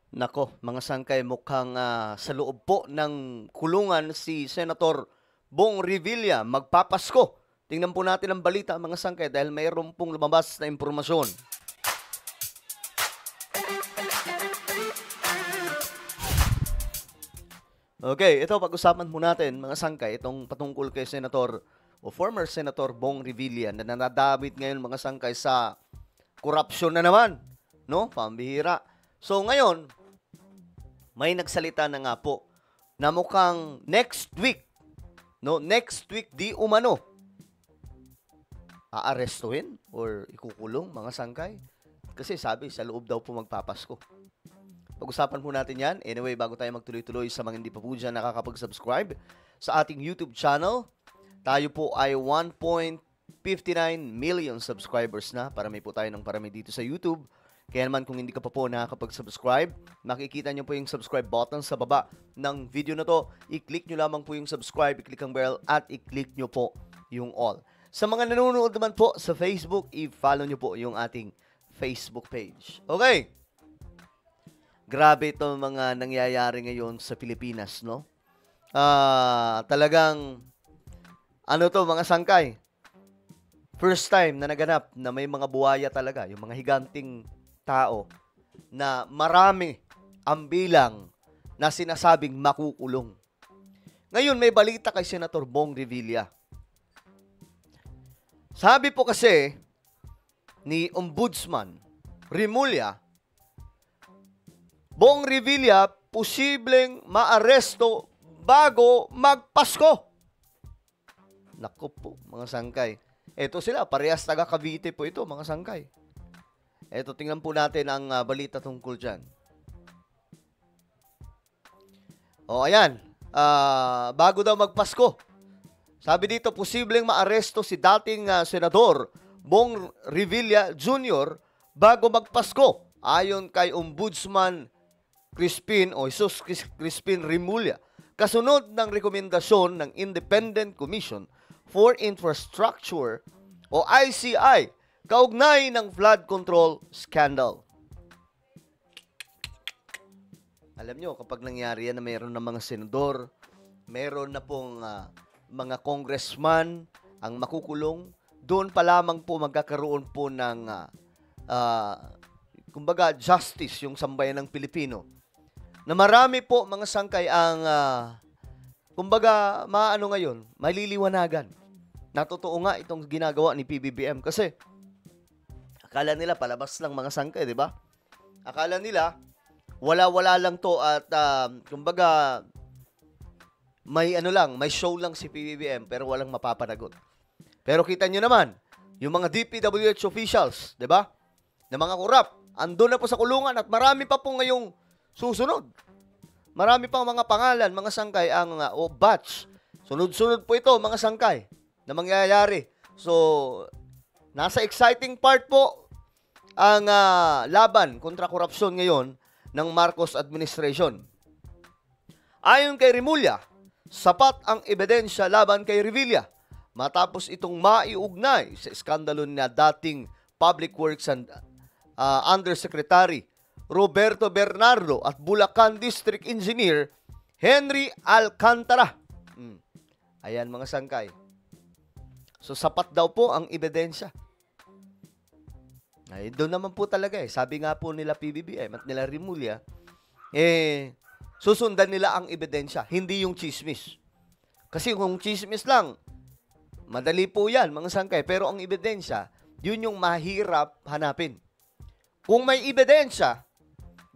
Nako, mga sangkay, mukhang sa loob po ng kulungan si Senator Bong Revilla magpapasko. Tingnan po natin ang balita, mga sangkay, dahil mayroon pong lumabas na impormasyon. Okay, ito pag-usapan po natin, mga sangkay, itong patungkol kay Senator o former Senator Bong Revilla na nanadamit ngayon, mga sangkay, sa korupsyon na naman, no? Pambihira. So ngayon, may nagsalita na nga po na mukhang next week, no? Next week di umano aarestuhin or ikukulong, mga sangkay. Kasi sabi, sa loob daw po magpapasko. Pag-usapan po natin yan. Anyway, bago tayo magtuloy-tuloy, sa mga hindi pa po dyan nakakapag-subscribe sa ating YouTube channel, tayo po ay 1.59 million subscribers na. Parami po tayo ng parami dito sa YouTube. Kaya naman kung hindi ka pa po nakakapag-subscribe, makikita nyo po yung subscribe button sa baba ng video na to. I-click nyo lamang po yung subscribe, i-click ang bell, at i-click nyo po yung all. Sa mga nanonood naman po sa Facebook, i-follow nyo po yung ating Facebook page. Okay. Grabe itong mga nangyayari ngayon sa Pilipinas, no? Talagang, ano to, mga sangkay? First time na naganap na may mga buhaya talaga, yung mga higanting tao na marami ang bilang na sinasabing makukulong. Ngayon, may balita kay Senator Bong Revilla. Sabi po kasi ni Ombudsman Remulla, Bong Revilla posibleng maaresto bago magpasko. Naku po, mga sangkay. Ito sila, parehas taga Cavite po ito, mga sangkay. Ito, tingnan po natin ang balita tungkol dyan. O, ayan. Bago daw magpasko. Sabi dito, posibleng maaresto si dating Senador Bong Revilla Jr. bago magpasko. Ayon kay Ombudsman Crispin Remulla, kasunod ng rekomendasyon ng Independent Commission for Infrastructure o ICI kaugnay ng flood control scandal. Alam nyo, kapag nangyari yan na mayroon ng mga senador, mayroon na pong mga congressman ang makukulong, doon pa lamang po magkakaroon po ng kumbaga justice yung sambayan ng Pilipino. Na marami po, mga sangkay, ang kumbaga maano ngayon, maliliwanagan. Natotoo nga itong ginagawa ni PBBM kasi akala nila palabas lang, mga sangkay, di ba? Akala nila wala-wala lang to at kumbaga may ano lang, may show lang si PBBM pero walang mapapanagot. Pero kita nyo naman, yung mga DPWH officials, di ba? Na mga korap, andun na po sa kulungan at marami pa po ngayong susunod. Marami pang mga pangalan, mga sangkay, ang batch. Sunod-sunod po ito, mga sangkay, na mangyayari. So, nasa exciting part po ang laban kontra korupsyon ngayon ng Marcos administration. Ayon kay Remulla, sapat ang ebidensya laban kay Revilla matapos itong maiugnay sa iskandalo na dating Public Works and Undersecretary Roberto Bernardo at Bulacan District Engineer Henry Alcantara. Ayan, mga sangkay. So, sapat daw po ang ebidensya. Ay, doon naman po talaga eh. Sabi nga po nila PBBM at nila Remulla, susundan nila ang ebidensya, hindi yung chismis. Kasi kung chismis lang, madali po yan, mga sangkay. Pero ang ebidensya, yun yung mahirap hanapin. Kung may ebidensya,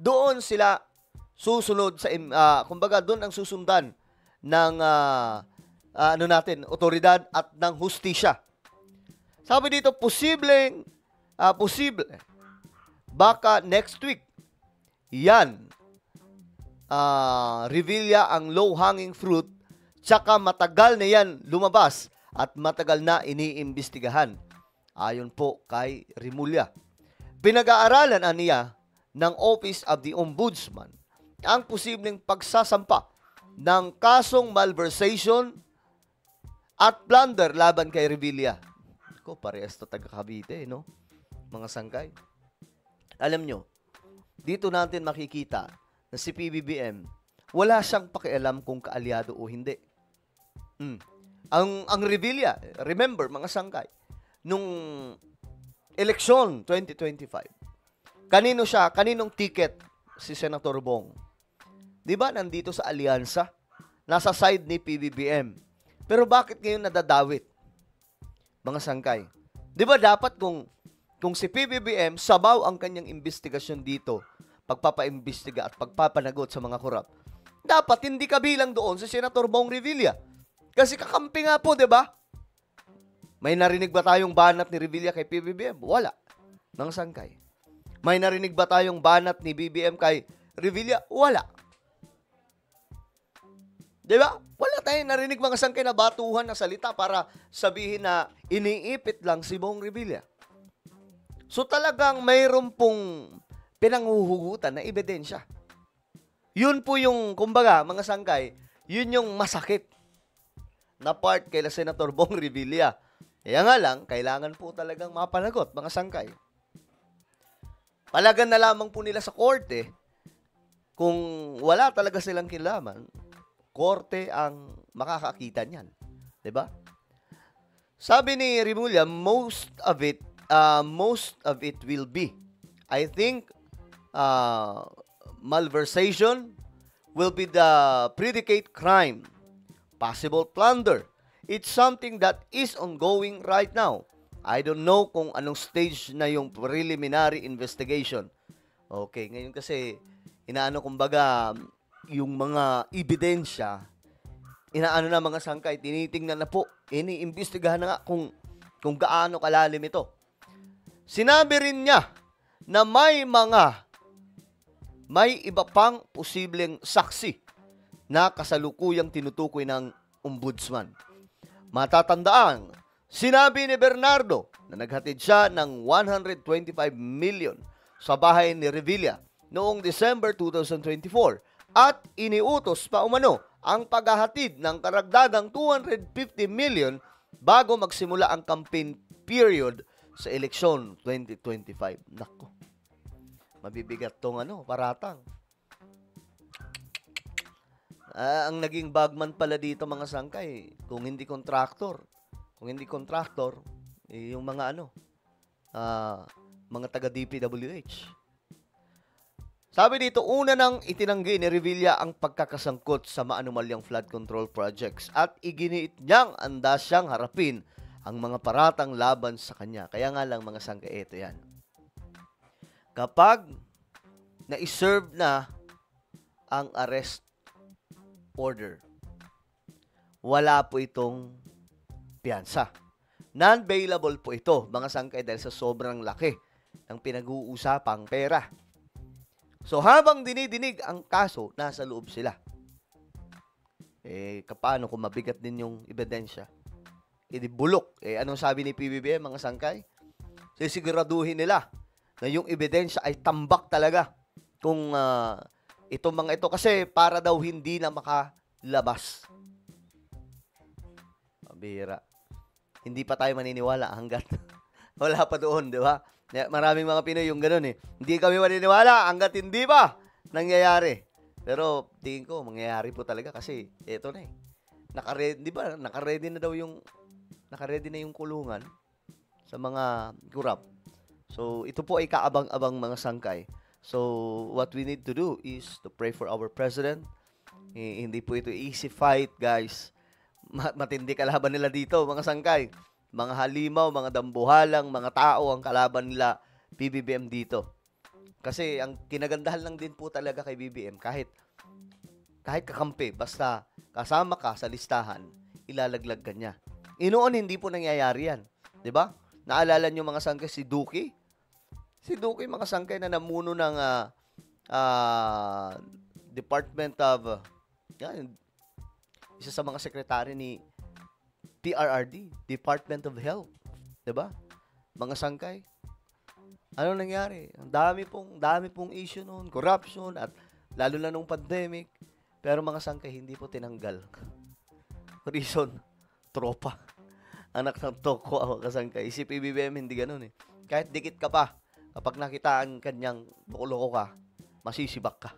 doon sila susunod sa, kumbaga doon ang susundan ng otoridad at ng hustisya. Sabi dito, posible, baka next week, yan, Revilla ang low-hanging fruit, tsaka matagal na yan lumabas at matagal na iniimbestigahan. Ayon po kay Remulla. Pinag-aaralan niya ng Office of the Ombudsman ang posibleng pagsasampa ng kasong malversation at plunder laban kay Revilla. Ako, parehas to taga Cavite, no? Mga sangkay. Alam nyo, dito natin makikita na si PBBM, wala siyang pakialam kung kaalyado o hindi. Ang Revilla, remember mga sangkay, nung eleksyon 2025, kaninong ticket si Senator Bong? Di ba nandito sa alyansa? Nasa side ni PBBM. Pero bakit ngayon nadadawit? Mga sangkay. Di ba dapat kung si PBBM sabaw ang kanyang investigasyon dito, pagpapaimbestiga at pagpapanagot sa mga korap, dapat hindi kabilang doon si Senator Bong Revilla. Kasi kakampi nga po, di ba? May narinig ba tayong banat ni Revilla kay PBBM? Wala. Mga sangkay. May narinig ba tayong banat ni BBM kay Revilla? Wala. Di ba? Wala tayong narinig mga sangkay na batuhan na salita para sabihin na iniipit lang si Bong Revilla. So talagang mayroon pong pinanghuhugutan na ebidensya. Yun po yung, kumbaga, mga sangkay, yun yung masakit na part kay Senator Bong Revilla. Kaya nga lang, kailangan po talagang mapanagot, mga sangkay. Palagan na lamang po nila sa korte, kung wala talaga silang kinalaman, korte ang makakakita niyan. Diba? Sabi ni Rimulya, most of it will be. I think malversation will be the predicate crime. Possible plunder. It's something that is ongoing right now. I don't know kung anong stage na yung preliminary investigation. Okay, ngayon kasi inaano kumbaga yung mga ebidensya, inaano na mga sangkay, tinitingnan na po, iniimbestigahan na nga kung gaano kalalim ito. Sinabi rin niya na may iba pang posibleng saksi na kasalukuyang tinutukoy ng ombudsman. Matatandaan, sinabi ni Bernardo na naghatid siya ng 125 million sa bahay ni Revilla noong December 2024 at iniutos pa umano ang paghahatid ng karagdagang 250 million bago magsimula ang campaign period sa eleksyon 2025. Nako, mabibigat tong paratang. Ang naging bagman pala dito mga sangkay, kung hindi kontraktor, yung mga mga taga DPWH. Sabi dito, una nang itinanggi ni Revilla ang pagkakasangkot sa maanumalyang flood control projects at iginiit niyang andas siyang harapin ang mga paratang laban sa kanya. Kaya nga lang mga sangkay, ito yan. Kapag na-serve na ang arrest order, wala po itong piyansa. Non-bailable po ito, mga sangkay, dahil sa sobrang laki ng pinag-uusapang pera. So, habang dinidinig ang kaso, nasa loob sila. Paano kung mabigat din yung ebidensya? Bulok. Anong sabi ni PBBM, mga sangkay? Sisiguraduhin nila na yung ebidensya ay tambak talaga kung itong mga ito. Kasi para daw hindi na makalabas. Mabira. Hindi pa tayo maniniwala hanggat wala pa doon, di ba? Maraming mga Pinoy yung ganun Hindi kami maniniwala hanggat hindi pa nangyayari. Pero tingin ko, mangyayari po talaga kasi eto na Naka-ready na daw yung kulungan sa mga kurap. So, ito po ay kaabang-abang mga sangkay. So, what we need to do is to pray for our president. Hindi po ito easy fight, guys. Matindi kalaban nila dito, mga sangkay. Mga halimaw, mga dambuhalang, mga tao ang kalaban nila PBBM dito. Kasi ang kinagandahan lang din po talaga kay BBM, kahit kakampi, basta kasama ka sa listahan, ilalaglag ka niya. Inoon, hindi po nangyayari yan. Diba? Naalala nyo mga sangkay, si Duki? Si Duki, mga sangkay na namuno ng Department of, isa sa mga sekretary ni PRRD, Department of Health. Diba? Mga sangkay. Ano nangyari? Ang dami pong issue noon, corruption, at lalo na nung pandemic. Pero mga sangkay, hindi po tinanggal. Reason, tropa. Anak ng toko ako kasangkay. Si PBBM, hindi ganun Kahit dikit ka pa, kapag nakita ang kanyang loko ka, masisibak ka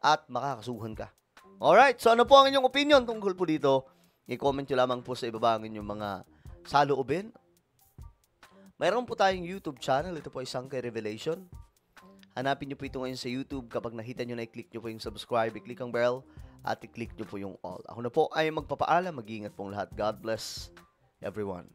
at makakasuhan ka. Alright, so ano po ang inyong opinion tungkol po dito? I-comment nyo lamang po sa ibaba ang inyong mga saloobin. Mayroon po tayong YouTube channel. Ito po ay Sangkay Revelation. Hanapin nyo po ito ngayon sa YouTube. Kapag nakita nyo na, i-click nyo po yung subscribe, i-click ang bell, at i-click nyo po yung all. Ako na po ay magpapaalam. Mag-iingat pong lahat. God bless everyone.